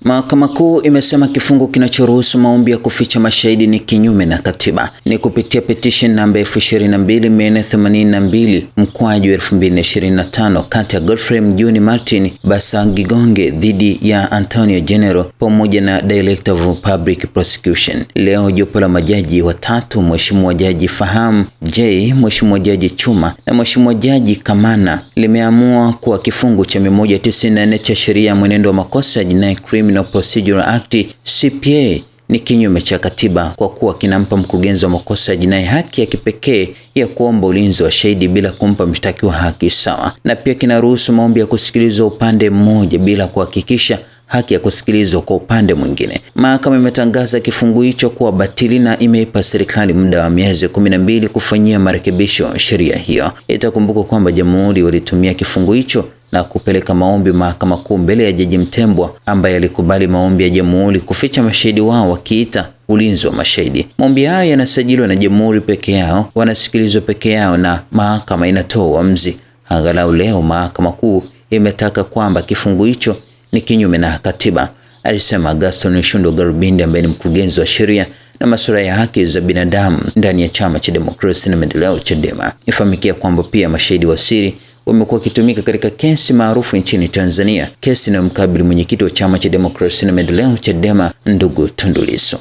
Mahakama Kuu imesema kifungu kinachoruhusu maombi ya kuficha mashahidi ni kinyume na katiba. Ni kupitia petition namba 22482 mkwaju 2025 kati ya Godfrey Mjuni Martin Basangigonge dhidi ya Antonio General pamoja na Director of Public Prosecution. Leo jopo la majaji watatu, Mheshimiwa Jaji Faham J, Mheshimiwa Jaji Chuma na Mheshimiwa Jaji Kamana, limeamua kuwa kifungu cha 194 cha sheria ya mwenendo wa makosa ya jinai Criminal Procedural Act CPA ni kinyume cha katiba kwa kuwa kinampa mkurugenzi wa makosa ya jinai haki ya kipekee ya kuomba ulinzi wa shahidi bila kumpa mshtakiwa haki sawa, na pia kinaruhusu maombi ya kusikilizwa upande mmoja bila kuhakikisha haki ya kusikilizwa kwa upande mwingine. Mahakama imetangaza kifungu hicho kuwa batili na imeipa serikali muda wa miezi 12 kufanyia marekebisho sheria hiyo. Itakumbuka kwamba Jamhuri walitumia kifungu hicho na kupeleka maombi Mahakama Kuu mbele ya Jaji Mtembwa ambaye alikubali maombi ya Jamhuri kuficha mashahidi wao wakiita ulinzi wa mashahidi. Maombi hayo yanasajiliwa na Jamhuri peke yao, wanasikilizwa peke yao na mahakama inatoa uamuzi. Angalau leo Mahakama Kuu imetaka kwamba kifungu hicho ni kinyume na katiba, alisema Gaston Shundo Garubindi ambaye ni mkurugenzi wa sheria na masuala ya haki za binadamu ndani ya Chama cha Demokrasia na Maendeleo Chadema. Ifahamikia kwamba pia mashahidi wa siri wamekuwa wakitumika katika kesi maarufu nchini Tanzania, kesi inayomkabili mwenyekiti wa Chama cha Demokrasia na Maendeleo Chadema ndugu Tundu Lissu.